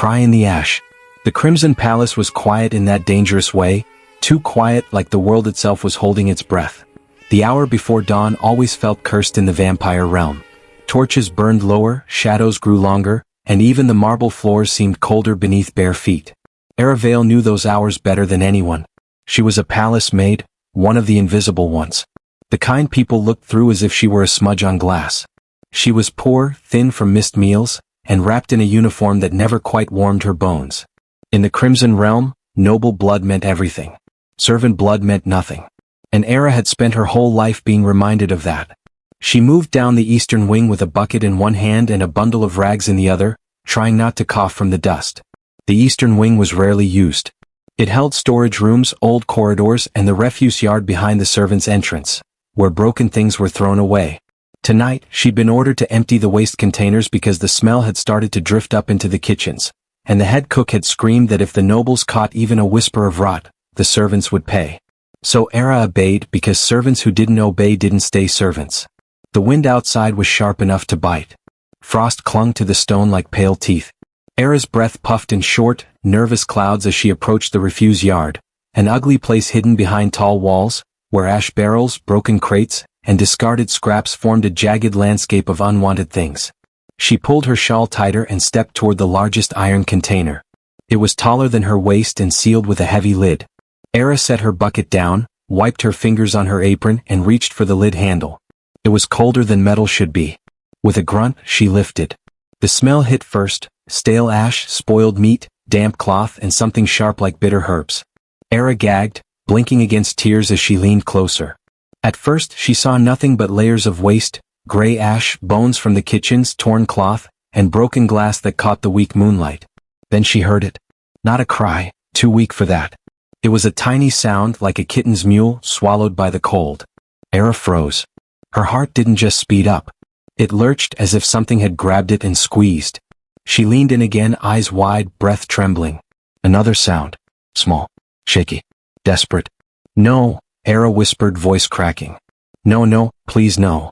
cry in the ash. The Crimson Palace was quiet in that dangerous way, too quiet like the world itself was holding its breath. The hour before dawn always felt cursed in the vampire realm. Torches burned lower, shadows grew longer, and even the marble floors seemed colder beneath bare feet. Arravale knew those hours better than anyone. She was a palace maid, one of the invisible ones. The kind people looked through as if she were a smudge on glass. She was poor, thin from missed meals, and wrapped in a uniform that never quite warmed her bones. In the Crimson Realm, noble blood meant everything. Servant blood meant nothing. And Era had spent her whole life being reminded of that. She moved down the eastern wing with a bucket in one hand and a bundle of rags in the other, trying not to cough from the dust. The eastern wing was rarely used. It held storage rooms, old corridors, and the refuse yard behind the servants' entrance, where broken things were thrown away. Tonight, she'd been ordered to empty the waste containers because the smell had started to drift up into the kitchens, and the head cook had screamed that if the nobles caught even a whisper of rot, the servants would pay. So Era obeyed because servants who didn't obey didn't stay servants. The wind outside was sharp enough to bite. Frost clung to the stone like pale teeth. Era's breath puffed in short, nervous clouds as she approached the refuse yard, an ugly place hidden behind tall walls, where ash barrels, broken crates, and discarded scraps formed a jagged landscape of unwanted things. She pulled her shawl tighter and stepped toward the largest iron container. It was taller than her waist and sealed with a heavy lid. Era set her bucket down, wiped her fingers on her apron and reached for the lid handle. It was colder than metal should be. With a grunt, she lifted. The smell hit first, stale ash, spoiled meat, damp cloth and something sharp like bitter herbs. Era gagged, blinking against tears as she leaned closer. At first she saw nothing but layers of waste, gray ash, bones from the kitchens, torn cloth, and broken glass that caught the weak moonlight. Then she heard it. Not a cry, too weak for that. It was a tiny sound like a kitten's mew swallowed by the cold. Era froze. Her heart didn't just speed up. It lurched as if something had grabbed it and squeezed. She leaned in again, eyes wide, breath trembling. Another sound. Small. Shaky. Desperate. No, Era whispered, voice cracking. No, please no.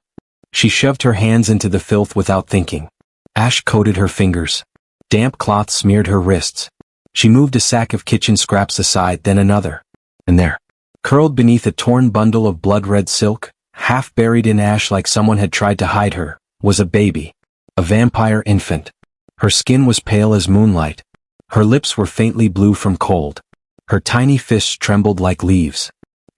She shoved her hands into the filth without thinking. Ash coated her fingers. Damp cloth smeared her wrists. She moved a sack of kitchen scraps aside, then another. And there, curled beneath a torn bundle of blood-red silk, half buried in ash like someone had tried to hide her, was a baby. A vampire infant. Her skin was pale as moonlight. Her lips were faintly blue from cold. Her tiny fists trembled like leaves.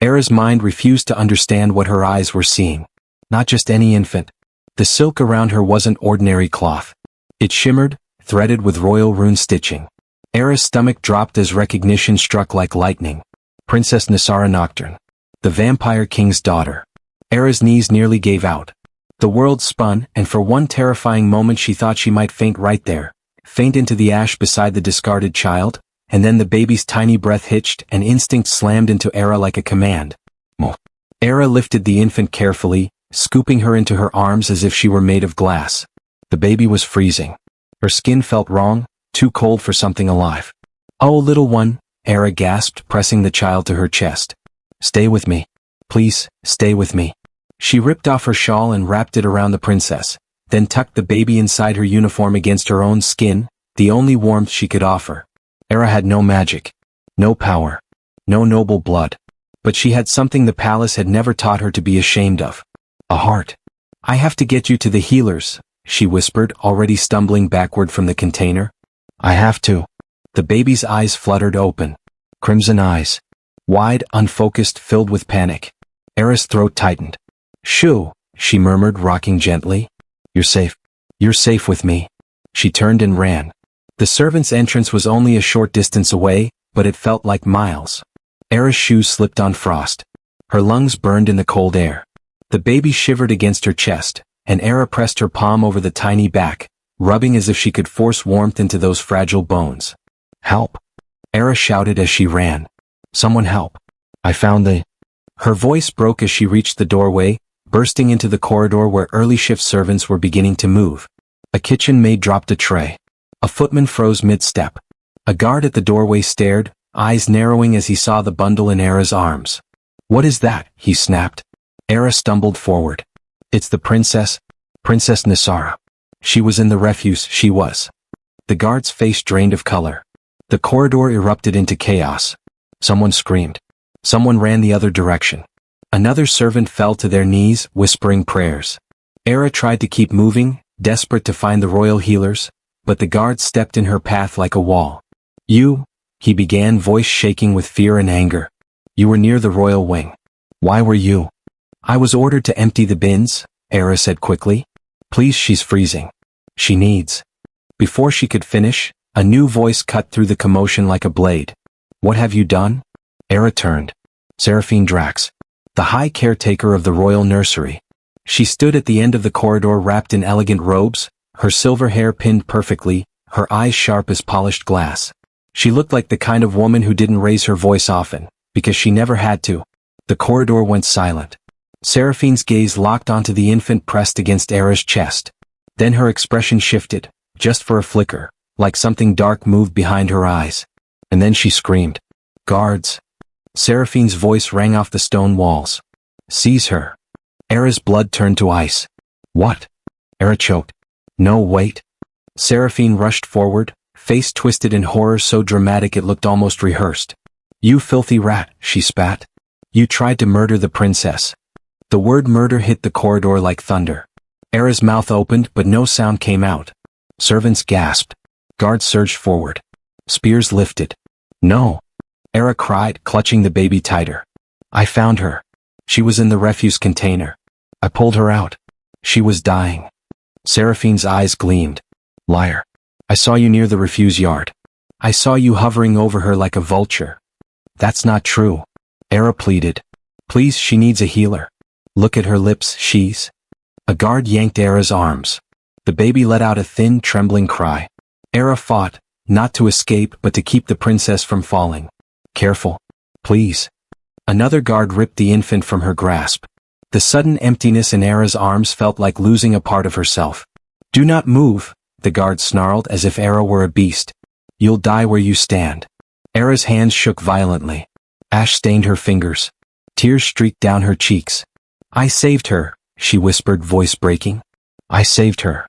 Era's mind refused to understand what her eyes were seeing. Not just any infant. The silk around her wasn't ordinary cloth. It shimmered, threaded with royal rune stitching. Era's stomach dropped as recognition struck like lightning. Princess Nursery Nocturne. The Vampire King's daughter. Era's knees nearly gave out. The world spun, and for one terrifying moment she thought she might faint right there. Faint into the ash beside the discarded child, and then the baby's tiny breath hitched and instinct slammed into Era like a command. Mo. Era lifted the infant carefully, scooping her into her arms as if she were made of glass. The baby was freezing. Her skin felt wrong, too cold for something alive. Oh, little one, Era gasped, pressing the child to her chest. Stay with me. Please, stay with me. She ripped off her shawl and wrapped it around the princess, then tucked the baby inside her uniform against her own skin, the only warmth she could offer. Era had no magic, no power, no noble blood. But she had something the palace had never taught her to be ashamed of. A heart. I have to get you to the healers, she whispered, already stumbling backward from the container. I have to. The baby's eyes fluttered open. Crimson eyes. Wide, unfocused, filled with panic. Era's throat tightened. Shoo, she murmured, rocking gently. You're safe. You're safe with me. She turned and ran. The servant's entrance was only a short distance away, but it felt like miles. Era's shoes slipped on frost. Her lungs burned in the cold air. The baby shivered against her chest, and Era pressed her palm over the tiny back, rubbing as if she could force warmth into those fragile bones. Help! Era shouted as she ran. Someone help. I found the... Her voice broke as she reached the doorway, bursting into the corridor where early shift servants were beginning to move. A kitchen maid dropped a tray. A footman froze mid-step. A guard at the doorway stared, eyes narrowing as he saw the bundle in Era's arms. What is that? He snapped. Era stumbled forward. It's the princess, Princess Nursery. She was in the refuse, she was. The guard's face drained of color. The corridor erupted into chaos. Someone screamed. Someone ran the other direction. Another servant fell to their knees, whispering prayers. Era tried to keep moving, desperate to find the royal healers, but the guard stepped in her path like a wall. You, he began, voice shaking with fear and anger. You were near the royal wing. Why were you? I was ordered to empty the bins, Era said quickly. Please, she's freezing. She needs. Before she could finish, a new voice cut through the commotion like a blade. What have you done? Era turned. Seraphine Drax, the high caretaker of the royal nursery. She stood at the end of the corridor wrapped in elegant robes, her silver hair pinned perfectly, her eyes sharp as polished glass. She looked like the kind of woman who didn't raise her voice often, because she never had to. The corridor went silent. Seraphine's gaze locked onto the infant pressed against Era's chest. Then her expression shifted, just for a flicker, like something dark moved behind her eyes. And then she screamed. Guards! Seraphine's voice rang off the stone walls. Seize her. Era's blood turned to ice. What? Era choked. No, wait. Seraphine rushed forward, face twisted in horror so dramatic it looked almost rehearsed. You filthy rat, she spat. You tried to murder the princess. The word murder hit the corridor like thunder. Era's mouth opened but no sound came out. Servants gasped. Guards surged forward. Spears lifted. No. Era cried, clutching the baby tighter. I found her. She was in the refuse container. I pulled her out. She was dying. Seraphine's eyes gleamed. Liar. I saw you near the refuse yard. I saw you hovering over her like a vulture. That's not true. Era pleaded. Please, she needs a healer. Look at her lips, she's... A guard yanked Era's arms. The baby let out a thin, trembling cry. Era fought, not to escape but to keep the princess from falling. Careful. Please. Another guard ripped the infant from her grasp. The sudden emptiness in Era's arms felt like losing a part of herself. Do not move, the guard snarled as if Era were a beast. You'll die where you stand. Era's hands shook violently. Ash stained her fingers. Tears streaked down her cheeks. I saved her, she whispered, voice breaking. I saved her.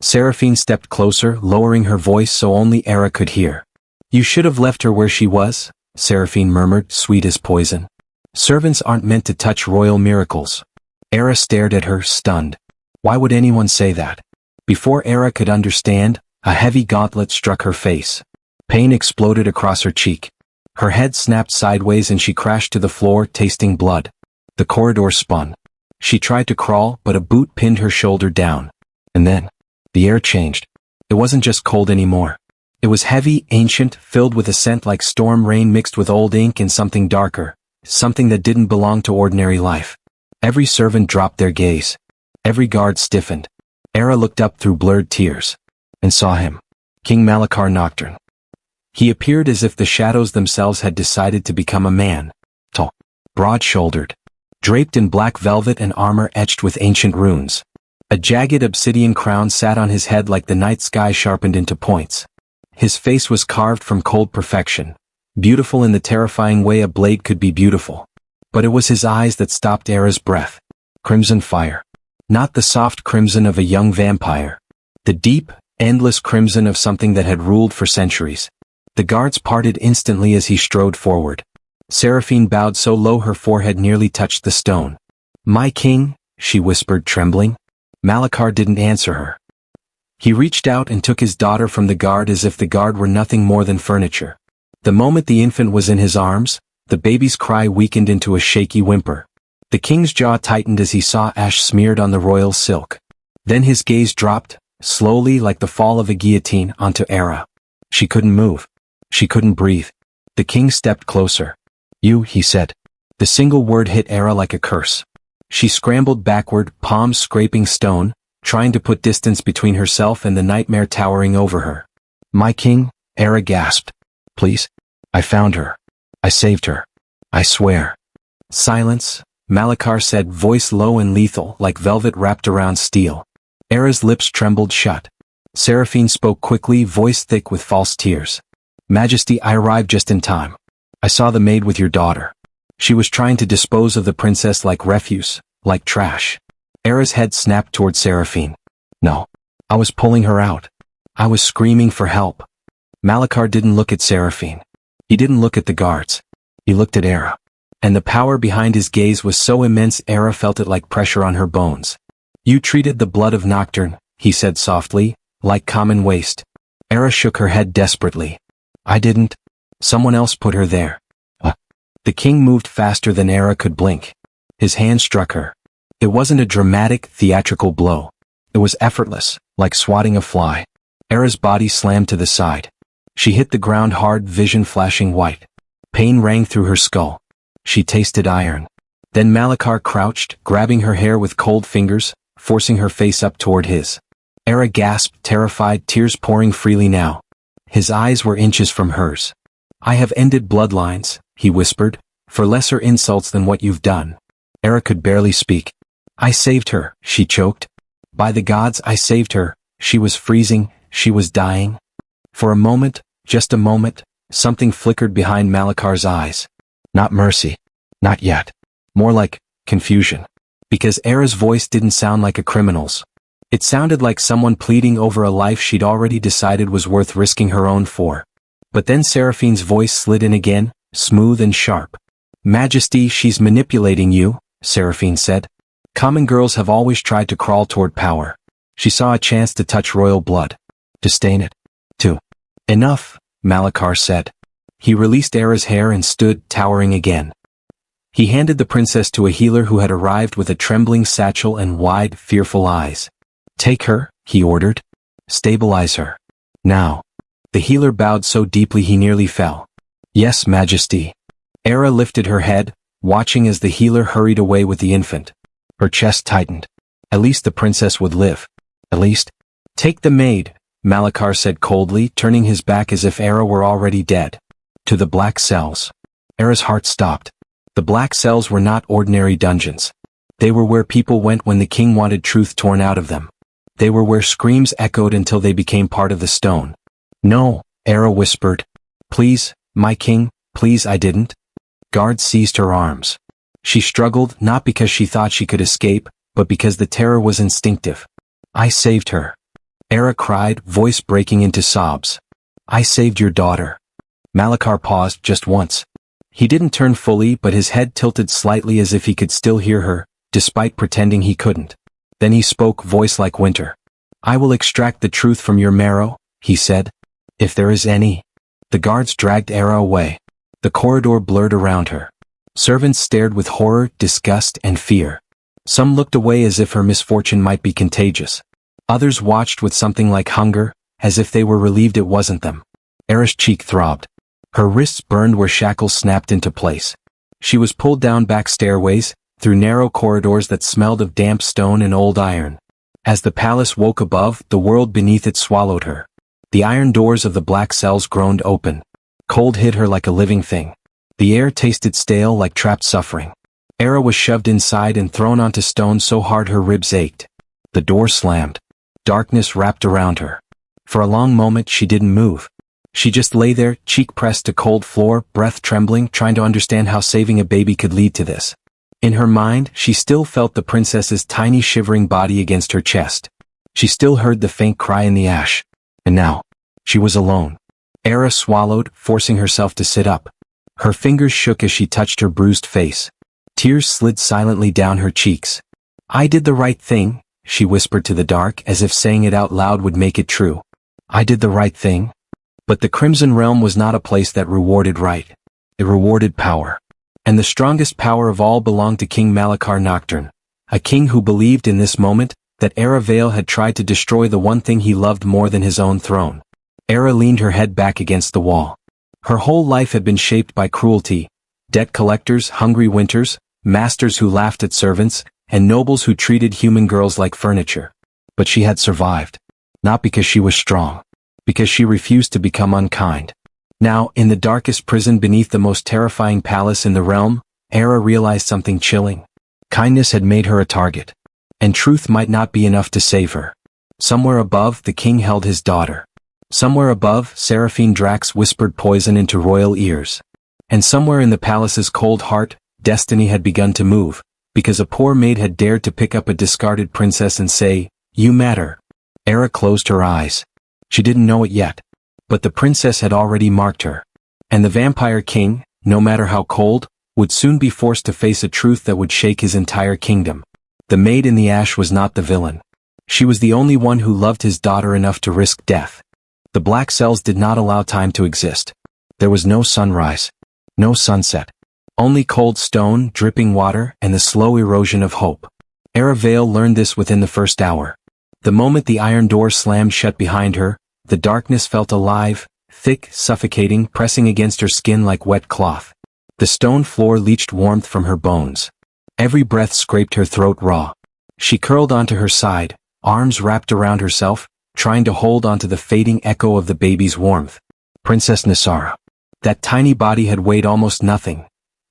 Seraphine stepped closer, lowering her voice so only Era could hear. You should have left her where she was, Seraphine murmured, sweet as poison. Servants aren't meant to touch royal miracles. Era stared at her, stunned. Why would anyone say that? Before Era could understand, a heavy gauntlet struck her face. Pain exploded across her cheek. Her head snapped sideways and she crashed to the floor, tasting blood. The corridor spun. She tried to crawl, but a boot pinned her shoulder down. And then, the air changed. It wasn't just cold anymore. It was heavy, ancient, filled with a scent like storm rain mixed with old ink and something darker, something that didn't belong to ordinary life. Every servant dropped their gaze. Every guard stiffened. Era looked up through blurred tears. And saw him. King Malachar Nocturne. He appeared as if the shadows themselves had decided to become a man. Tall. Broad-shouldered. Draped in black velvet and armor etched with ancient runes. A jagged obsidian crown sat on his head like the night sky sharpened into points. His face was carved from cold perfection, beautiful in the terrifying way a blade could be beautiful. But it was his eyes that stopped Era's breath. Crimson fire. Not the soft crimson of a young vampire. The deep, endless crimson of something that had ruled for centuries. The guards parted instantly as he strode forward. Seraphine bowed so low her forehead nearly touched the stone. My king, she whispered, trembling. Malachar didn't answer her. He reached out and took his daughter from the guard as if the guard were nothing more than furniture. The moment the infant was in his arms, the baby's cry weakened into a shaky whimper. The king's jaw tightened as he saw ash smeared on the royal silk. Then his gaze dropped, slowly like the fall of a guillotine, onto Era. She couldn't move. She couldn't breathe. The king stepped closer. You, he said. The single word hit Era like a curse. She scrambled backward, palms scraping stone, trying to put distance between herself and the nightmare towering over her. My king, Era gasped. Please. I found her. I saved her. I swear. Silence, Malachar said, voice low and lethal like velvet wrapped around steel. Era's lips trembled shut. Seraphine spoke quickly, voice thick with false tears. Majesty, I arrived just in time. I saw the maid with your daughter. She was trying to dispose of the princess like refuse, like trash. Era's head snapped toward Seraphine. No. I was pulling her out. I was screaming for help. Malachar didn't look at Seraphine. He didn't look at the guards. He looked at Era. And the power behind his gaze was so immense Era felt it like pressure on her bones. You treated the blood of Nocturne, he said softly, like common waste. Era shook her head desperately. I didn't. Someone else put her there. The king moved faster than Era could blink. His hand struck her. It wasn't a dramatic, theatrical blow. It was effortless, like swatting a fly. Era's body slammed to the side. She hit the ground hard, vision flashing white. Pain rang through her skull. She tasted iron. Then Malachar crouched, grabbing her hair with cold fingers, forcing her face up toward his. Era gasped, terrified, tears pouring freely now. His eyes were inches from hers. I have ended bloodlines, he whispered, for lesser insults than what you've done. Era could barely speak. I saved her, she choked. By the gods, I saved her. She was freezing, she was dying. For a moment, just a moment, something flickered behind Malachar's eyes. Not mercy. Not yet. More like confusion. Because Era's voice didn't sound like a criminal's. It sounded like someone pleading over a life she'd already decided was worth risking her own for. But then Seraphine's voice slid in again, smooth and sharp. Majesty, she's manipulating you, Seraphine said. Common girls have always tried to crawl toward power. She saw a chance to touch royal blood. To stain it. To. Enough, Malachar said. He released Era's hair and stood, towering again. He handed the princess to a healer who had arrived with a trembling satchel and wide, fearful eyes. Take her, he ordered. Stabilize her. Now. The healer bowed so deeply he nearly fell. Yes, Majesty. Era lifted her head, watching as the healer hurried away with the infant. Her chest tightened. At least the princess would live. At least. Take the maid, Malachar said coldly, turning his back as if Era were already dead. To the black cells. Era's heart stopped. The black cells were not ordinary dungeons. They were where people went when the king wanted truth torn out of them. They were where screams echoed until they became part of the stone. No, Era whispered. Please, my king, please I didn't. Guards seized her arms. She struggled, not because she thought she could escape, but because the terror was instinctive. I saved her. Era cried, voice breaking into sobs. I saved your daughter. Malachar paused just once. He didn't turn fully, but his head tilted slightly as if he could still hear her, despite pretending he couldn't. Then he spoke, voice like winter. I will extract the truth from your marrow, he said. If there is any. The guards dragged Era away. The corridor blurred around her. Servants stared with horror, disgust, and fear. Some looked away as if her misfortune might be contagious. Others watched with something like hunger, as if they were relieved it wasn't them. Era's cheek throbbed. Her wrists burned where shackles snapped into place. She was pulled down back stairways, through narrow corridors that smelled of damp stone and old iron. As the palace woke above, the world beneath it swallowed her. The iron doors of the black cells groaned open. Cold hit her like a living thing. The air tasted stale like trapped suffering. Era was shoved inside and thrown onto stone so hard her ribs ached. The door slammed. Darkness wrapped around her. For a long moment she didn't move. She just lay there, cheek pressed to cold floor, breath trembling, trying to understand how saving a baby could lead to this. In her mind, she still felt the princess's tiny shivering body against her chest. She still heard the faint cry in the ash. And now, she was alone. Era swallowed, forcing herself to sit up. Her fingers shook as she touched her bruised face. Tears slid silently down her cheeks. I did the right thing, she whispered to the dark as if saying it out loud would make it true. I did the right thing. But the Crimson Realm was not a place that rewarded right. It rewarded power. And the strongest power of all belonged to King Malachar Nocturne, a king who believed in this moment that Era Vale had tried to destroy the one thing he loved more than his own throne. Era leaned her head back against the wall. Her whole life had been shaped by cruelty, debt collectors, hungry winters, masters who laughed at servants, and nobles who treated human girls like furniture. But she had survived. Not because she was strong. Because she refused to become unkind. Now, in the darkest prison beneath the most terrifying palace in the realm, Era realized something chilling. Kindness had made her a target. And truth might not be enough to save her. Somewhere above, the king held his daughter. Somewhere above, Seraphine Drax whispered poison into royal ears. And somewhere in the palace's cold heart, destiny had begun to move, because a poor maid had dared to pick up a discarded princess and say, "You matter." Era closed her eyes. She didn't know it yet. But the princess had already marked her. And the vampire king, no matter how cold, would soon be forced to face a truth that would shake his entire kingdom. The maid in the ash was not the villain. She was the only one who loved his daughter enough to risk death. The black cells did not allow time to exist. There was no sunrise. No sunset. Only cold stone, dripping water, and the slow erosion of hope. Aravel learned this within the first hour. The moment the iron door slammed shut behind her, the darkness felt alive, thick, suffocating, pressing against her skin like wet cloth. The stone floor leached warmth from her bones. Every breath scraped her throat raw. She curled onto her side, arms wrapped around herself, trying to hold onto the fading echo of the baby's warmth. Princess Nursery. That tiny body had weighed almost nothing.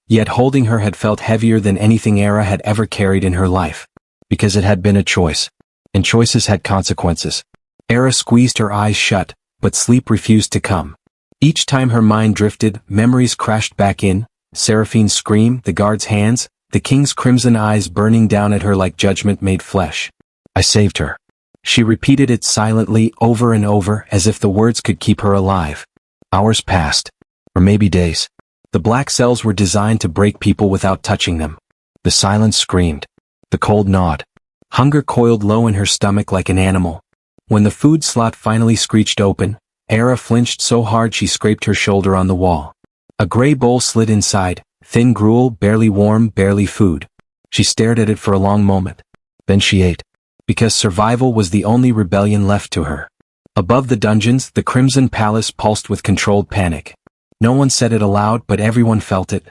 Yet holding her had felt heavier than anything Era had ever carried in her life. Because it had been a choice. And choices had consequences. Era squeezed her eyes shut, but sleep refused to come. Each time her mind drifted, memories crashed back in, Seraphine's scream, the guard's hands, the king's crimson eyes burning down at her like judgment made flesh. I saved her. She repeated it silently over and over as if the words could keep her alive. Hours passed. Or maybe days. The black cells were designed to break people without touching them. The silence screamed. The cold gnawed. Hunger coiled low in her stomach like an animal. When the food slot finally screeched open, Era flinched so hard she scraped her shoulder on the wall. A gray bowl slid inside, thin gruel, barely warm, barely food. She stared at it for a long moment. Then she ate. Because survival was the only rebellion left to her. Above the dungeons, the Crimson Palace pulsed with controlled panic. No one said it aloud, but everyone felt it.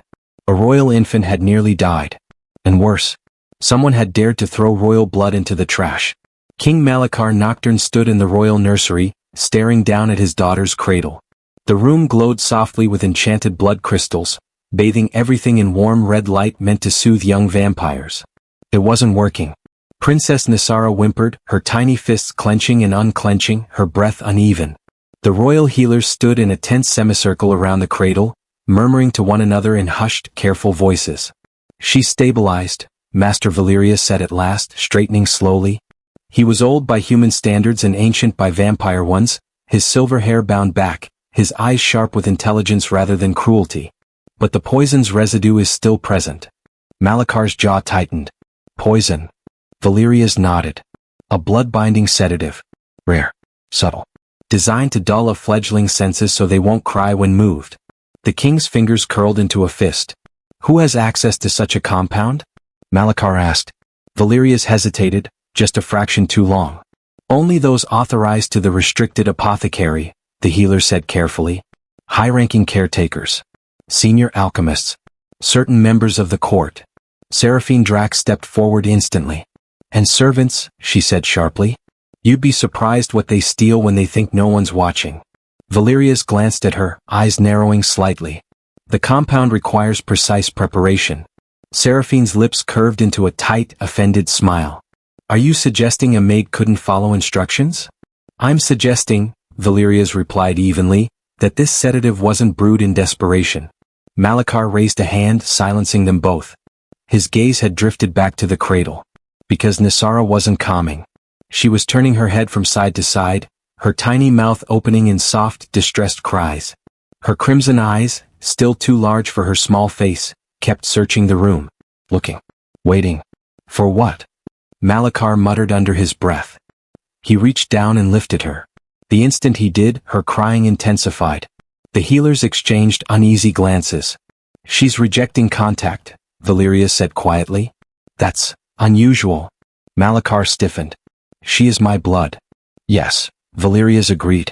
A royal infant had nearly died. And worse, someone had dared to throw royal blood into the trash. King Malachar Nocturne stood in the royal nursery, staring down at his daughter's cradle. The room glowed softly with enchanted blood crystals, bathing everything in warm red light meant to soothe young vampires. It wasn't working. Princess Nursery whimpered, her tiny fists clenching and unclenching, her breath uneven. The royal healers stood in a tense semicircle around the cradle, murmuring to one another in hushed, careful voices. She's stabilized, Master Valeria said at last, straightening slowly. He was old by human standards and ancient by vampire ones, his silver hair bound back, his eyes sharp with intelligence rather than cruelty. But the poison's residue is still present. Malachar's jaw tightened. Poison. Valeria's nodded. A blood-binding sedative. Rare. Subtle. Designed to dull a fledgling's senses so they won't cry when moved. The king's fingers curled into a fist. Who has access to such a compound? Malachar asked. Valeria's hesitated, just a fraction too long. Only those authorized to the restricted apothecary, the healer said carefully. High-ranking caretakers. Senior alchemists. Certain members of the court. Seraphine Drac stepped forward instantly. And servants, she said sharply. You'd be surprised what they steal when they think no one's watching. Valeria's glanced at her, eyes narrowing slightly. The compound requires precise preparation. Seraphine's lips curved into a tight, offended smile. Are you suggesting a maid couldn't follow instructions? I'm suggesting, Valeria's replied evenly, that this sedative wasn't brewed in desperation. Malachar raised a hand, silencing them both. His gaze had drifted back to the cradle. Because Nursery wasn't calming. She was turning her head from side to side, her tiny mouth opening in soft, distressed cries. Her crimson eyes, still too large for her small face, kept searching the room. Looking. Waiting. For what? Malachar muttered under his breath. He reached down and lifted her. The instant he did, her crying intensified. The healers exchanged uneasy glances. She's rejecting contact, Valeria said quietly. That's unusual. Malachar stiffened. She is my blood. Yes, Valeria's agreed.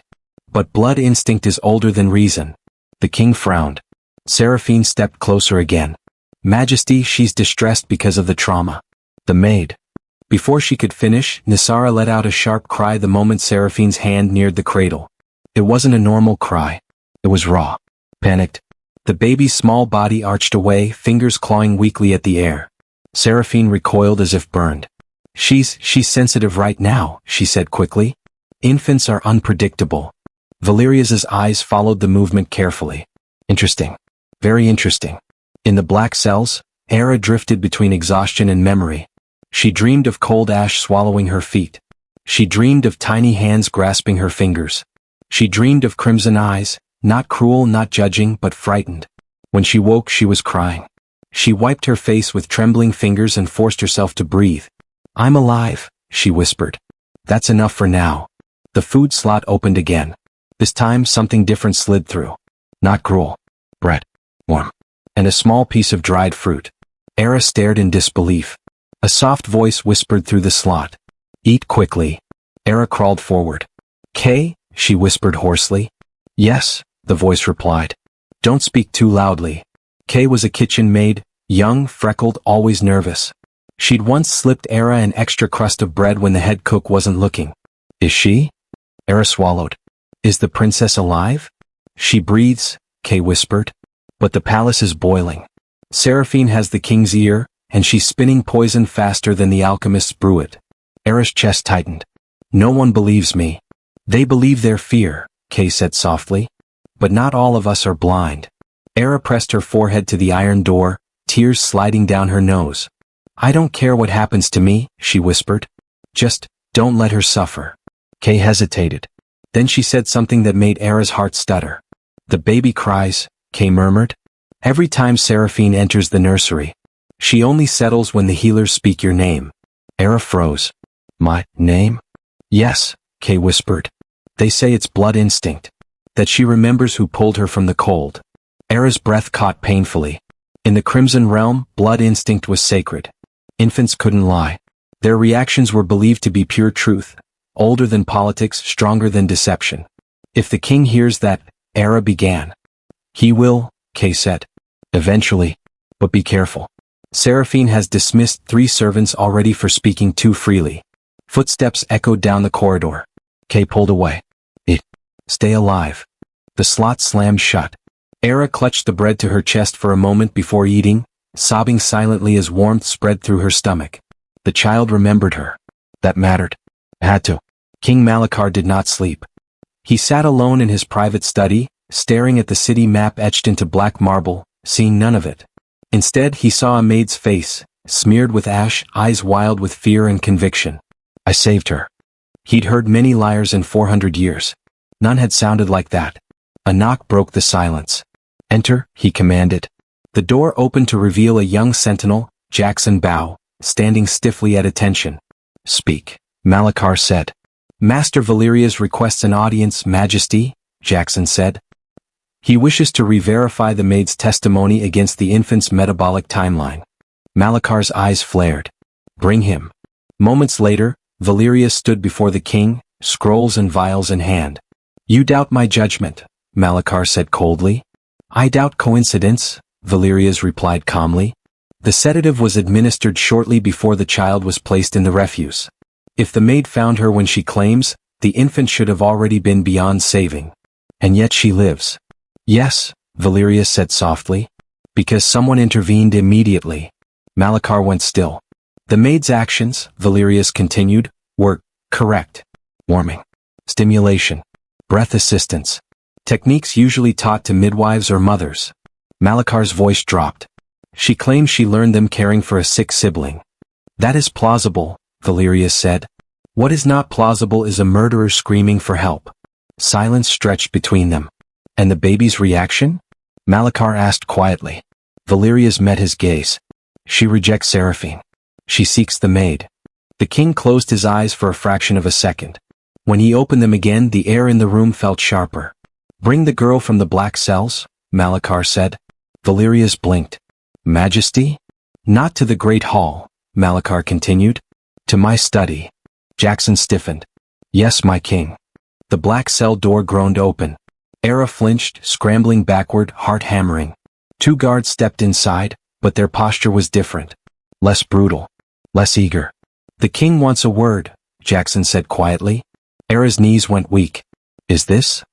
But blood instinct is older than reason. The king frowned. Seraphine stepped closer again. Majesty, she's distressed because of the trauma. The maid. Before she could finish, Nursery let out a sharp cry the moment Seraphine's hand neared the cradle. It wasn't a normal cry. It was raw. Panicked. The baby's small body arched away, fingers clawing weakly at the air. Seraphine recoiled as if burned. She's sensitive right now, she said quickly. Infants are unpredictable. Valeria's eyes followed the movement carefully. Interesting. Very interesting. In the black cells, Era drifted between exhaustion and memory. She dreamed of cold ash swallowing her feet. She dreamed of tiny hands grasping her fingers. She dreamed of crimson eyes, not cruel, not judging, but frightened. When she woke, she was crying. She wiped her face with trembling fingers and forced herself to breathe. "I'm alive," she whispered. "That's enough for now." The food slot opened again. This time something different slid through. Not gruel. Bread. Warm. And a small piece of dried fruit. Era stared in disbelief. A soft voice whispered through the slot. "Eat quickly." Era crawled forward. "Kay?" she whispered hoarsely. "Yes," the voice replied. "Don't speak too loudly." Kay was a kitchen maid, young, freckled, always nervous. She'd once slipped Era an extra crust of bread when the head cook wasn't looking. "Is she?" Era swallowed. "Is the princess alive?" "She breathes," Kay whispered. "But the palace is boiling. Seraphine has the king's ear, and she's spinning poison faster than the alchemists brew it." Era's chest tightened. "No one believes me." "They believe their fear," Kay said softly. "But not all of us are blind." Era pressed her forehead to the iron door, tears sliding down her nose. "I don't care what happens to me," she whispered. "Just, don't let her suffer." Kay hesitated. Then she said something that made Era's heart stutter. "The baby cries," Kay murmured. "Every time Seraphine enters the nursery. She only settles when the healers speak your name." Era froze. "My name?" "Yes," Kay whispered. "They say it's blood instinct. That she remembers who pulled her from the cold." Era's breath caught painfully. In the Crimson Realm, blood instinct was sacred. Infants couldn't lie. Their reactions were believed to be pure truth, older than politics, stronger than deception. "If the king hears that," Era began. "He will," Kay said. "Eventually. But be careful. Seraphine has dismissed 3 servants already for speaking too freely." Footsteps echoed down the corridor. Kay pulled away. Stay alive." The slot slammed shut. Era clutched the bread to her chest for a moment before eating, sobbing silently as warmth spread through her stomach. The child remembered her. That mattered. Had to. King Malachar did not sleep. He sat alone in his private study, staring at the city map etched into black marble, seeing none of it. Instead, he saw a maid's face, smeared with ash, eyes wild with fear and conviction. "I saved her." He'd heard many liars in 400 years. None had sounded like that. A knock broke the silence. "Enter," he commanded. The door opened to reveal a young sentinel, Jackson Bow, standing stiffly at attention. "Speak," Malachar said. "Master Valerius requests an audience, Majesty," Jackson said. "He wishes to re-verify the maid's testimony against the infant's metabolic timeline." Malachar's eyes flared. "Bring him." Moments later, Valerius stood before the king, scrolls and vials in hand. "You doubt my judgment," Malachar said coldly. "I doubt coincidence," Valerius replied calmly. The sedative was administered shortly before the child was placed in the refuse. If the maid found her when she claims, the infant should have already been beyond saving. And yet she lives. "Yes," Valerius said softly. "Because someone intervened immediately." Malachar went still. "The maid's actions," Valerius continued, "were correct. Warming. Stimulation. Breath assistance. Techniques usually taught to midwives or mothers." Malachar's voice dropped. "She claims she learned them caring for a sick sibling." "That is plausible," Valerius said. "What is not plausible is a murderer screaming for help." Silence stretched between them. "And the baby's reaction?" Malachar asked quietly. Valerius met his gaze. "She rejects Seraphine. She seeks the maid." The king closed his eyes for a fraction of a second. When he opened them again, the air in the room felt sharper. "Bring the girl from the black cells," Malachar said. Valerius blinked. "Majesty?" "Not to the great hall," Malachar continued. "To my study." Jackson stiffened. "Yes, my king." The black cell door groaned open. Era flinched, scrambling backward, heart hammering. 2 guards stepped inside, but their posture was different. Less brutal. Less eager. "The king wants a word," Jackson said quietly. Era's knees went weak. "Is this?"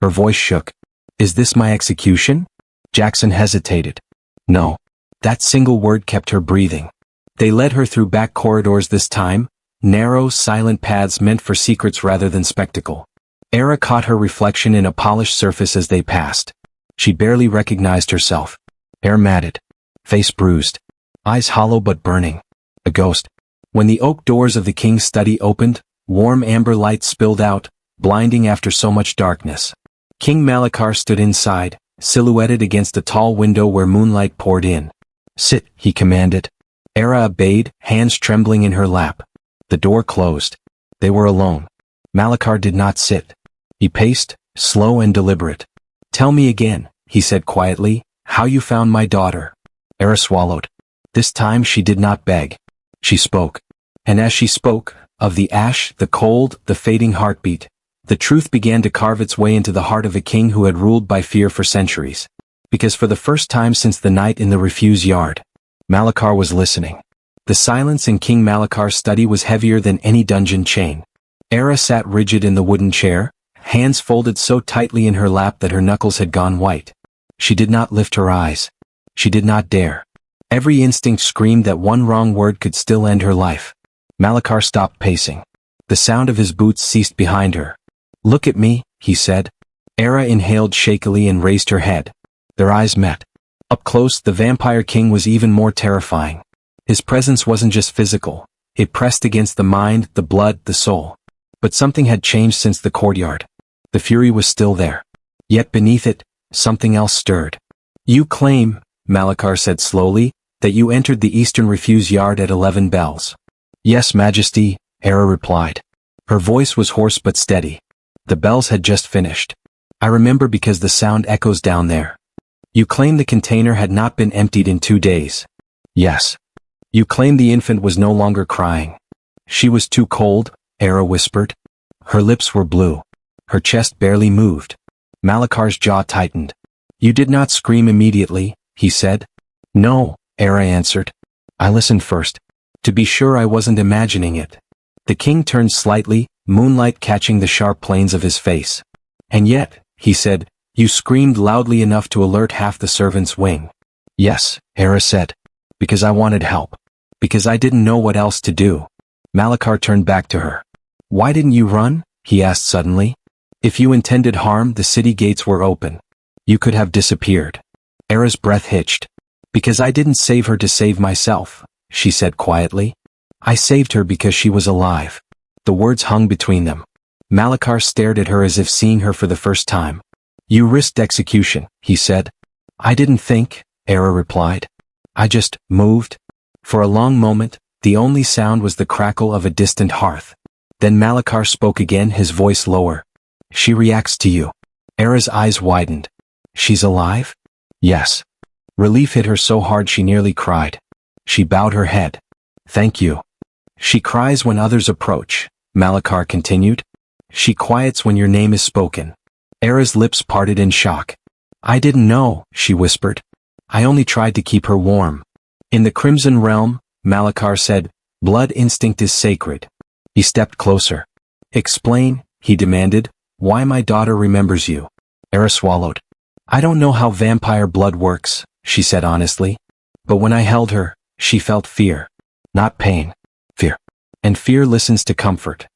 Her voice shook. "Is this my execution?" Jackson hesitated. "No." That single word kept her breathing. They led her through back corridors this time, narrow, silent paths meant for secrets rather than spectacle. Era caught her reflection in a polished surface as they passed. She barely recognized herself. Hair matted. Face bruised. Eyes hollow but burning. A ghost. When the oak doors of the king's study opened, warm amber light spilled out, blinding after so much darkness. King Malachar stood inside, silhouetted against a tall window where moonlight poured in. "Sit," he commanded. Era obeyed, hands trembling in her lap. The door closed. They were alone. Malachar did not sit. He paced, slow and deliberate. "Tell me again," he said quietly, "how you found my daughter." Era swallowed. This time she did not beg. She spoke. And as she spoke, of the ash, the cold, the fading heartbeat, the truth began to carve its way into the heart of a king who had ruled by fear for centuries. Because for the first time since the night in the refuse yard, Malachar was listening. The silence in King Malachar's study was heavier than any dungeon chain. Era sat rigid in the wooden chair, hands folded so tightly in her lap that her knuckles had gone white. She did not lift her eyes. She did not dare. Every instinct screamed that one wrong word could still end her life. Malachar stopped pacing. The sound of his boots ceased behind her. "Look at me," he said. Era inhaled shakily and raised her head. Their eyes met. Up close, the vampire king was even more terrifying. His presence wasn't just physical. It pressed against the mind, the blood, the soul. But something had changed since the courtyard. The fury was still there. Yet beneath it, something else stirred. "You claim," Malachar said slowly, "that you entered the eastern refuse yard at 11 bells. "Yes, Majesty," Era replied. Her voice was hoarse but steady. "The bells had just finished. I remember because the sound echoes down there." "You claim the container had not been emptied in 2 days." "Yes." "You claim the infant was no longer crying." "She was too cold," Era whispered. Her lips were blue. Her chest barely moved. Malachar's jaw tightened. "You did not scream immediately," he said. "No," Era answered. "I listened first. To be sure I wasn't imagining it." The king turned slightly, moonlight catching the sharp planes of his face. "And yet," he said, "you screamed loudly enough to alert half the servants' wing." "Yes," Era said. "Because I wanted help. Because I didn't know what else to do." Malachar turned back to her. "Why didn't you run?" he asked suddenly. "If you intended harm, the city gates were open. You could have disappeared." Era's breath hitched. "Because I didn't save her to save myself," she said quietly. "I saved her because she was alive." The words hung between them. Malachar stared at her as if seeing her for the first time. "You risked execution," he said. "I didn't think," Era replied. "I just moved." For a long moment, the only sound was the crackle of a distant hearth. Then Malachar spoke again, his voice lower. "She reacts to you." Era's eyes widened. "She's alive?" "Yes." Relief hit her so hard she nearly cried. She bowed her head. "Thank you." "She cries when others approach," Malachar continued. "She quiets when your name is spoken." Era's lips parted in shock. "I didn't know," she whispered. "I only tried to keep her warm." "In the Crimson Realm," Malachar said, "blood instinct is sacred." He stepped closer. "Explain," he demanded, "why my daughter remembers you." Era swallowed. "I don't know how vampire blood works," she said honestly. "But when I held her, she felt fear. Not pain. Fear. And fear listens to comfort."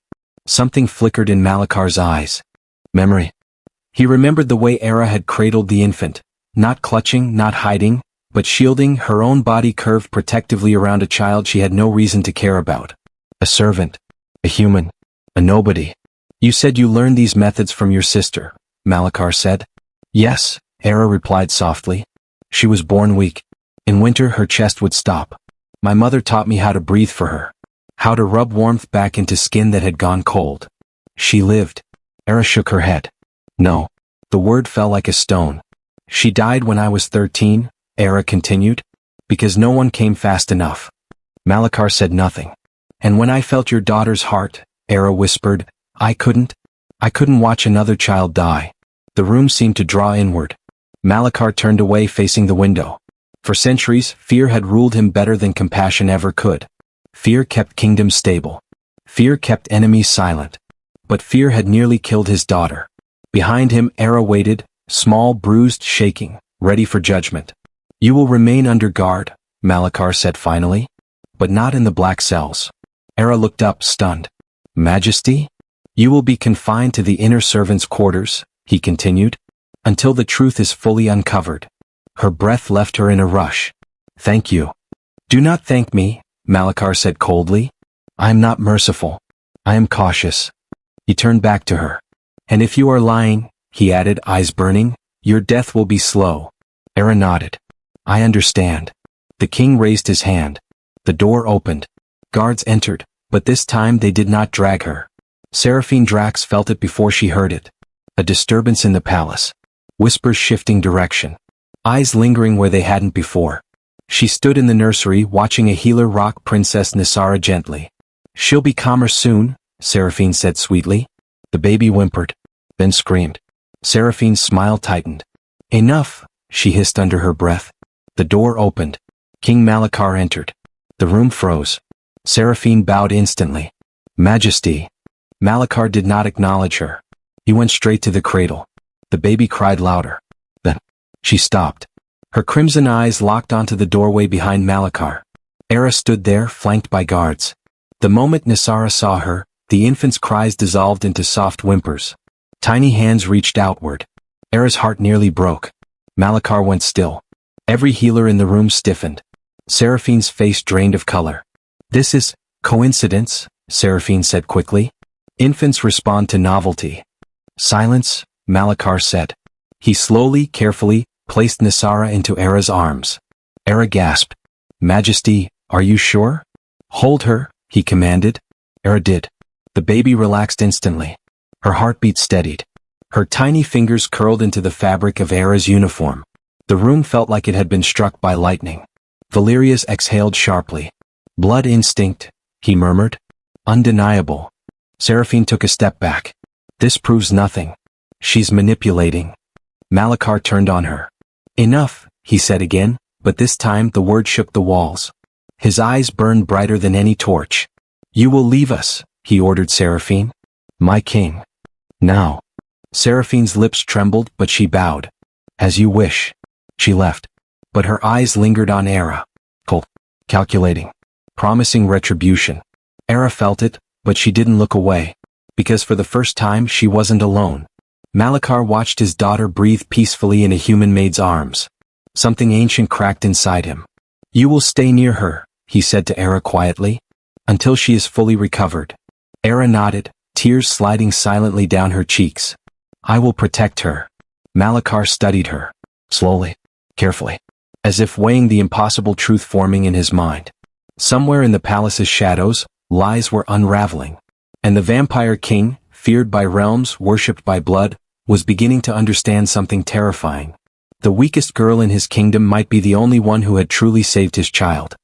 Something flickered in Malachar's eyes. Memory. He remembered the way Era had cradled the infant, not clutching, not hiding, but shielding, her own body curved protectively around a child she had no reason to care about. A servant. A human. A nobody. "You said you learned these methods from your sister," Malachar said. "Yes," Era replied softly. "She was born weak. In winter her chest would stop. My mother taught me how to breathe for her. How to rub warmth back into skin that had gone cold. She lived." Era shook her head. "No." The word fell like a stone. "She died when I was 13, Era continued. "Because no one came fast enough." Malachar said nothing. "And when I felt your daughter's heart," Era whispered, I couldn't watch another child die." The room seemed to draw inward. Malachar turned away facing the window. For centuries, fear had ruled him better than compassion ever could. Fear kept kingdoms stable. Fear kept enemies silent. But fear had nearly killed his daughter. Behind him, Era waited, small, bruised, shaking, ready for judgment. "You will remain under guard," Malachar said finally. "But not in the black cells." Era looked up, stunned. "Majesty? You will be confined to the inner servants' quarters," he continued, "until the truth is fully uncovered." Her breath left her in a rush. "Thank you." "Do not thank me," Malachar said coldly. "I am not merciful. I am cautious." He turned back to her. And if you are lying, he added, eyes burning, your death will be slow. Era nodded. I understand. The king raised his hand. The door opened. Guards entered, but this time they did not drag her. Seraphine Drax felt it before she heard it. A disturbance in the palace. Whispers shifting direction. Eyes lingering where they hadn't before. She stood in the nursery watching a healer rock Princess Nisara gently. She'll be calmer soon, Seraphine said sweetly. The baby whimpered, then screamed. Seraphine's smile tightened. Enough, she hissed under her breath. The door opened. King Malachar entered. The room froze. Seraphine bowed instantly. Majesty. Malachar did not acknowledge her. He went straight to the cradle. The baby cried louder. Then, she stopped. Her crimson eyes locked onto the doorway behind Malachar. Era stood there, flanked by guards. The moment Nisara saw her, the infant's cries dissolved into soft whimpers. Tiny hands reached outward. Era's heart nearly broke. Malachar went still. Every healer in the room stiffened. Seraphine's face drained of color. This is coincidence, Seraphine said quickly. Infants respond to novelty. Silence, Malachar said. He slowly, carefully, placed Nisara into Era's arms. Era gasped. Majesty, are you sure? Hold her, he commanded. Era did. The baby relaxed instantly. Her heartbeat steadied. Her tiny fingers curled into the fabric of Era's uniform. The room felt like it had been struck by lightning. Valerius exhaled sharply. Blood instinct, he murmured. Undeniable. Seraphine took a step back. This proves nothing. She's manipulating. Malachar turned on her. Enough, he said again, but this time the word shook the walls. His eyes burned brighter than any torch. You will leave us, he ordered Seraphine. My king. Now. Seraphine's lips trembled, but she bowed. As you wish. She left. But her eyes lingered on Era. Cold. Calculating. Promising retribution. Era felt it, but she didn't look away. Because for the first time she wasn't alone. Malachar watched his daughter breathe peacefully in a human maid's arms. Something ancient cracked inside him. You will stay near her, he said to Era quietly. Until she is fully recovered. Era nodded, tears sliding silently down her cheeks. I will protect her. Malachar studied her. Slowly. Carefully. As if weighing the impossible truth forming in his mind. Somewhere in the palace's shadows, lies were unraveling. And the vampire king, feared by realms, worshipped by blood, was beginning to understand something terrifying. The weakest girl in his kingdom might be the only one who had truly saved his child.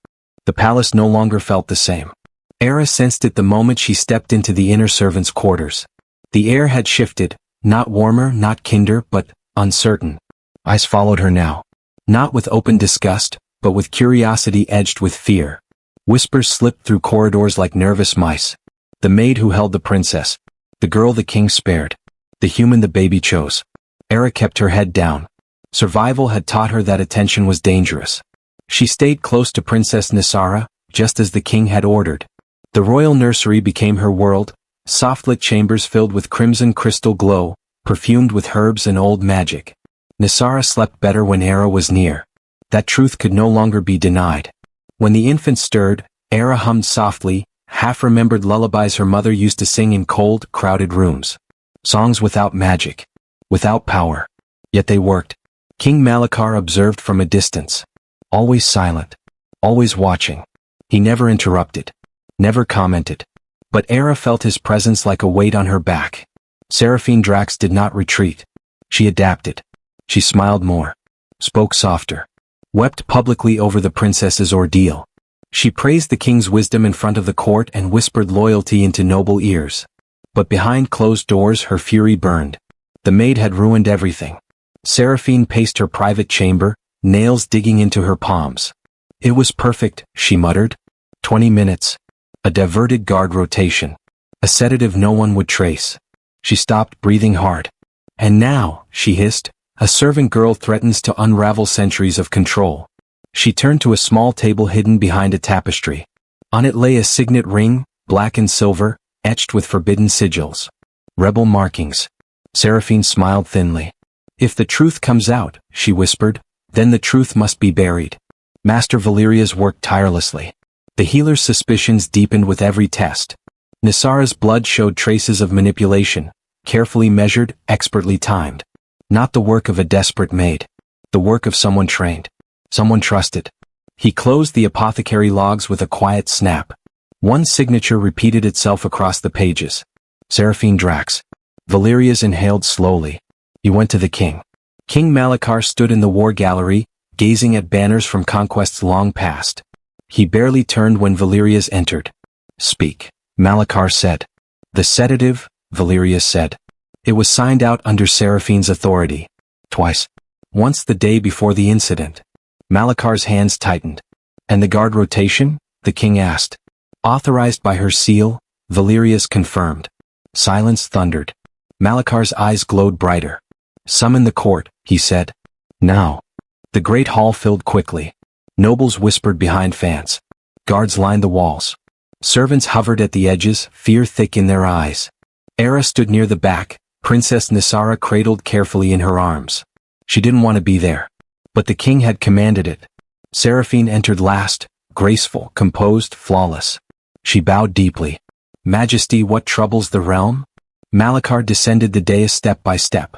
The palace no longer felt the same. Era sensed it the moment she stepped into the inner servants' quarters. The air had shifted, not warmer, not kinder, but uncertain. Eyes followed her now. Not with open disgust, but with curiosity edged with fear. Whispers slipped through corridors like nervous mice. The maid who held the princess. The girl the king spared. The human the baby chose. Era kept her head down. Survival had taught her that attention was dangerous. She stayed close to Princess Nisara, just as the king had ordered. The royal nursery became her world, soft-lit chambers filled with crimson crystal glow, perfumed with herbs and old magic. Nisara slept better when Era was near. That truth could no longer be denied. When the infant stirred, Era hummed softly, half-remembered lullabies her mother used to sing in cold, crowded rooms. Songs without magic. Without power. Yet they worked. King Malachar observed from a distance. Always silent. Always watching. He never interrupted. Never commented. But Era felt his presence like a weight on her back. Seraphine Drax did not retreat. She adapted. She smiled more. Spoke softer. Wept publicly over the princess's ordeal. She praised the king's wisdom in front of the court and whispered loyalty into noble ears. But behind closed doors her fury burned. The maid had ruined everything. Seraphine paced her private chamber, nails digging into her palms. It was perfect, she muttered. 20 minutes. A diverted guard rotation. A sedative no one would trace. She stopped, breathing hard. And now, she hissed, a servant girl threatens to unravel centuries of control. She turned to a small table hidden behind a tapestry. On it lay a signet ring, black and silver, etched with forbidden sigils. Rebel markings. Seraphine smiled thinly. If the truth comes out, she whispered, then the truth must be buried. Master Valerius worked tirelessly. The healer's suspicions deepened with every test. Nisara's blood showed traces of manipulation, Carefully measured, expertly timed. Not the work of a desperate maid. The work of someone trained. Someone trusted. He closed the apothecary logs with a quiet snap. One signature repeated itself across the pages. Seraphine Drax. Valerius inhaled slowly. He went to the king. King Malachar stood in the war gallery, gazing at banners from conquests long past. He barely turned when Valerius entered. Speak, Malachar said. The sedative, Valerius said. It was signed out under Seraphine's authority. Twice. Once the day before the incident. Malachar's hands tightened. And the guard rotation? The king asked. Authorized by her seal, Valerius confirmed. Silence thundered. Malachar's eyes glowed brighter. Summon the court, he said. Now. The great hall filled quickly. Nobles whispered behind fans. Guards lined the walls. Servants hovered at the edges, fear thick in their eyes. Era stood near the back, Princess Nisara cradled carefully in her arms. She didn't want to be there. But the king had commanded it. Seraphine entered last, graceful, composed, flawless. She bowed deeply. Majesty, what troubles the realm? Malachar descended the dais step by step.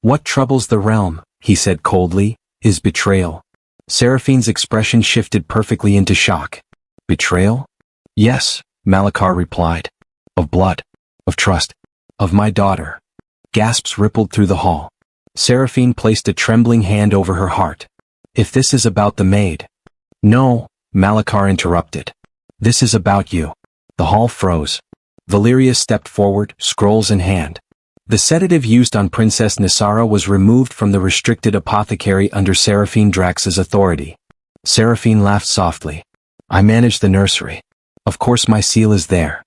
What troubles the realm, he said coldly, is betrayal. Seraphine's expression shifted perfectly into shock. Betrayal? Yes, Malachar replied. Of blood. Of trust. Of my daughter. Gasps rippled through the hall. Seraphine placed a trembling hand over her heart. If this is about the maid. No, Malachar interrupted. This is about you. The hall froze. Valerius stepped forward, scrolls in hand. The sedative used on Princess Nisara was removed from the restricted apothecary under Seraphine Drax's authority. Seraphine laughed softly. I manage the nursery. Of course my seal is there.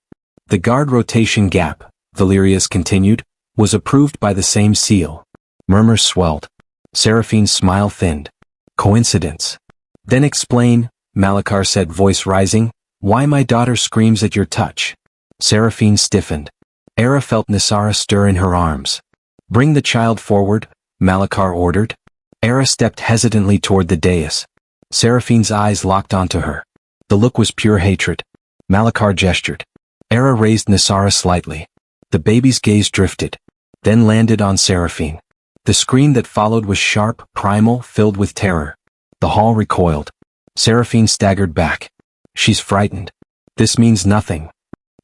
The guard rotation gap, Valerius continued, was approved by the same seal. Murmurs swelled. Seraphine's smile thinned. Coincidence. Then explain, Malachar said, voice rising, why my daughter screams at your touch. Seraphine stiffened. Era felt Nisara stir in her arms. Bring the child forward, Malachar ordered. Era stepped hesitantly toward the dais. Seraphine's eyes locked onto her. The look was pure hatred. Malachar gestured. Era raised Nisara slightly. The baby's gaze drifted, then landed on Seraphine. The scream that followed was sharp, primal, filled with terror. The hall recoiled. Seraphine staggered back. She's frightened. This means nothing.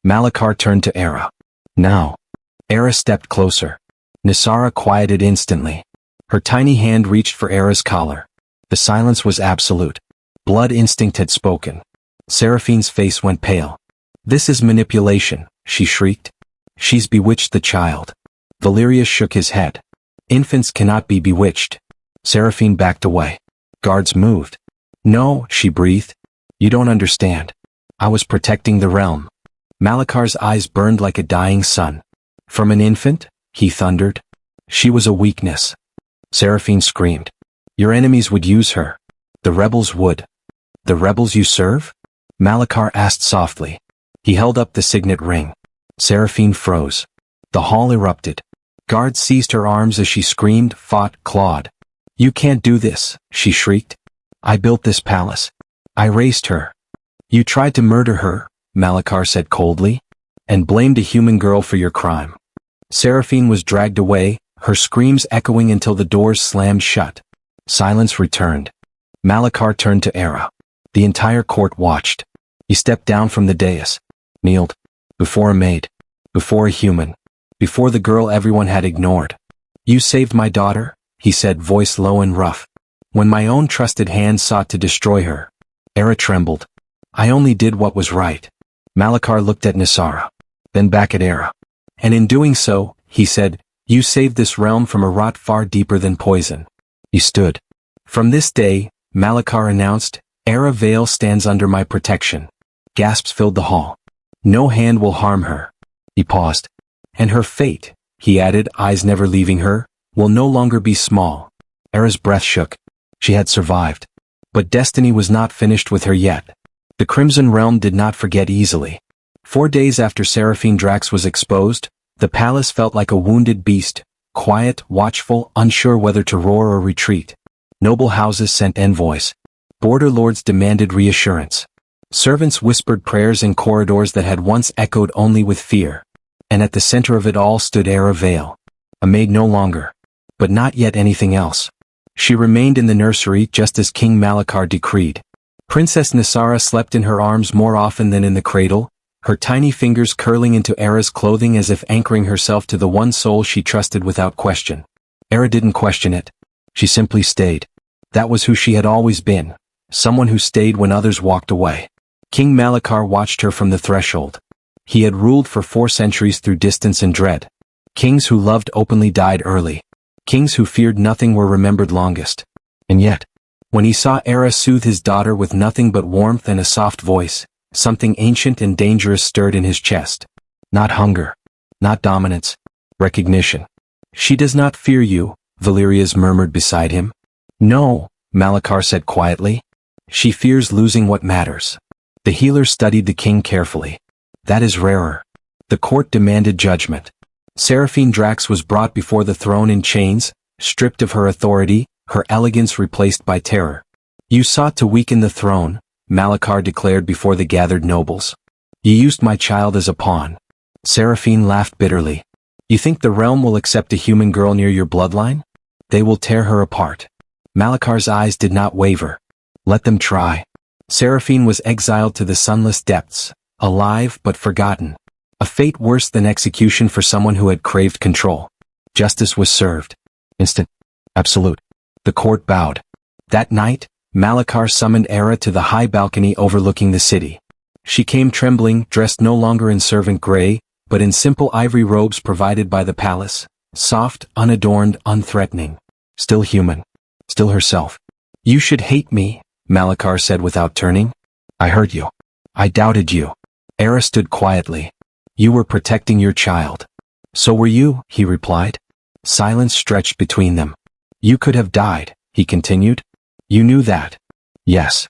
Malachar turned to Era. Now. Era stepped closer. Nisara quieted instantly. Her tiny hand reached for Era's collar. The silence was absolute. Blood instinct had spoken. Seraphine's face went pale. This is manipulation, she shrieked. She's bewitched the child. Valerius shook his head. Infants cannot be bewitched. Seraphine backed away. Guards moved. No, she breathed. You don't understand. I was protecting the realm. Malachar's eyes burned like a dying sun. From an infant? He thundered. She was a weakness. Seraphine screamed. Your enemies would use her. The rebels would. The rebels you serve? Malachar asked softly. He held up the signet ring. Seraphine froze. The hall erupted. Guards seized her arms as she screamed, fought, clawed. You can't do this, she shrieked. I built this palace. I raised her. You tried to murder her, Malachar said coldly, and blamed a human girl for your crime. Seraphine was dragged away, her screams echoing until the doors slammed shut. Silence returned. Malachar turned to Era. The entire court watched. He stepped down from the dais. Kneeled. Before a maid. Before a human. Before the girl everyone had ignored. You saved my daughter, he said, voice low and rough. When my own trusted hand sought to destroy her. Era trembled. I only did what was right. Malachar looked at Nisara. Then back at Era. And in doing so, he said, you saved this realm from a rot far deeper than poison. He stood. From this day, Malachar announced, Era Vale stands under my protection. Gasps filled the hall. No hand will harm her. He paused. And her fate, he added, eyes never leaving her, will no longer be small. Era's breath shook. She had survived. But destiny was not finished with her yet. The Crimson Realm did not forget easily. 4 days after Seraphine Drax was exposed, the palace felt like a wounded beast, quiet, watchful, unsure whether to roar or retreat. Noble houses sent envoys. Border lords demanded reassurance. Servants whispered prayers in corridors that had once echoed only with fear. And at the center of it all stood Era Vale. A maid no longer. But not yet anything else. She remained in the nursery just as King Malachar decreed. Princess Nisara slept in her arms more often than in the cradle, her tiny fingers curling into Era's clothing as if anchoring herself to the one soul she trusted without question. Era didn't question it. She simply stayed. That was who she had always been, someone who stayed when others walked away. King Malachar watched her from the threshold. He had ruled for 4 centuries through distance and dread. Kings who loved openly died early. Kings who feared nothing were remembered longest. And yet, when he saw Era soothe his daughter with nothing but warmth and a soft voice, something ancient and dangerous stirred in his chest. Not hunger. Not dominance. Recognition. She does not fear you, Valerius murmured beside him. No, Malachar said quietly. She fears losing what matters. The healer studied the king carefully. That is rarer. The court demanded judgment. Seraphine Drax was brought before the throne in chains, stripped of her authority, her elegance replaced by terror. You sought to weaken the throne, Malachar declared before the gathered nobles. You used my child as a pawn. Seraphine laughed bitterly. You think the realm will accept a human girl near your bloodline? They will tear her apart. Malachar's eyes did not waver. Let them try. Seraphine was exiled to the sunless depths, alive but forgotten. A fate worse than execution for someone who had craved control. Justice was served. Instant. Absolute. The court bowed. That night, Malachar summoned Era to the high balcony overlooking the city. She came trembling, dressed no longer in servant gray, but in simple ivory robes provided by the palace, soft, unadorned, unthreatening. Still human. Still herself. You should hate me, Malachar said without turning. I heard you. I doubted you. Era stood quietly. You were protecting your child. So were you, he replied. Silence stretched between them. You could have died, he continued. You knew that. Yes.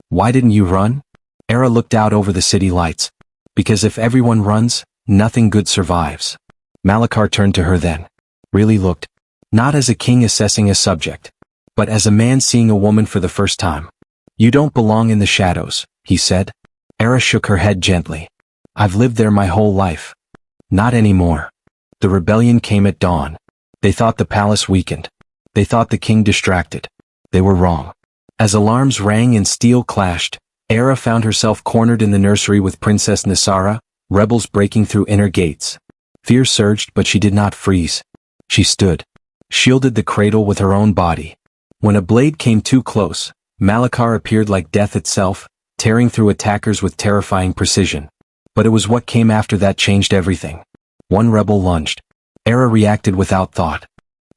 Why didn't you run? Era looked out over the city lights. Because if everyone runs, nothing good survives. Malachar turned to her then. Really looked. Not as a king assessing a subject, but as a man seeing a woman for the first time. You don't belong in the shadows, he said. Era shook her head gently. I've lived there my whole life. Not anymore. The rebellion came at dawn. They thought the palace weakened. They thought the king distracted. They were wrong. As alarms rang and steel clashed, Era found herself cornered in the nursery with Princess Nisara, rebels breaking through inner gates. Fear surged, but she did not freeze. She stood, shielded the cradle with her own body. When a blade came too close, Malachar appeared like death itself, tearing through attackers with terrifying precision. But it was what came after that changed everything. One rebel lunged. Era reacted without thought.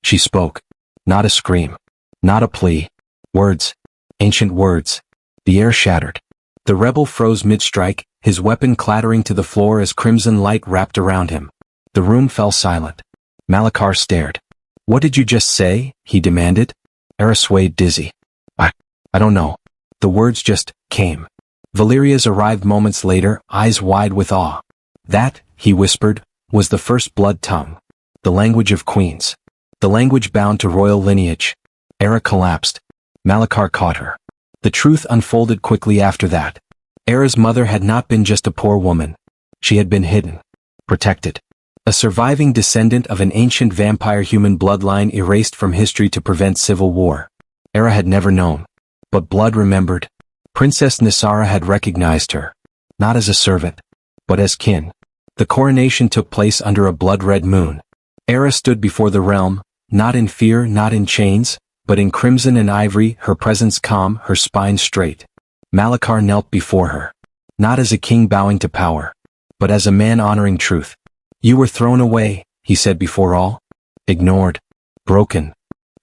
She spoke. Not a scream. Not a plea. Words. Ancient words. The air shattered. The rebel froze mid-strike, his weapon clattering to the floor as crimson light wrapped around him. The room fell silent. Malachar stared. What did you just say? He demanded. Era swayed dizzy. I don't know. The words just came. Valerius arrived moments later, eyes wide with awe. That, he whispered, was the first blood tongue. The language of queens. The language bound to royal lineage. Era collapsed. Malachar caught her. The truth unfolded quickly after that. Era's mother had not been just a poor woman. She had been hidden. Protected. A surviving descendant of an ancient vampire human bloodline erased from history to prevent civil war. Era had never known. But blood remembered. Princess Nisara had recognized her. Not as a servant, but as kin. The coronation took place under a blood-red moon. Era stood before the realm, not in fear, not in chains, but in crimson and ivory, her presence calm, her spine straight. Malachar knelt before her. Not as a king bowing to power, but as a man honoring truth. You were thrown away, he said before all. Ignored. Broken.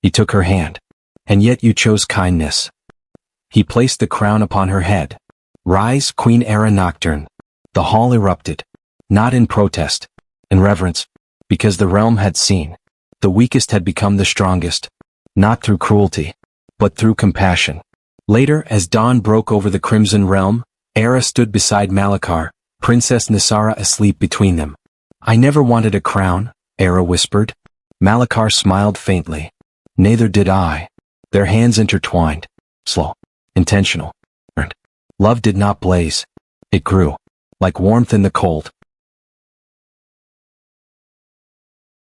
He took her hand. And yet you chose kindness. He placed the crown upon her head. Rise, Queen Era Nocturne. The hall erupted. Not in protest. In reverence. Because the realm had seen. The weakest had become the strongest. Not through cruelty, but through compassion. Later, as dawn broke over the Crimson Realm, Era stood beside Malachar, Princess Nisara asleep between them. I never wanted a crown, Era whispered. Malachar smiled faintly. Neither did I. Their hands intertwined. Slow. Intentional. Love did not blaze. It grew. Like warmth in the cold.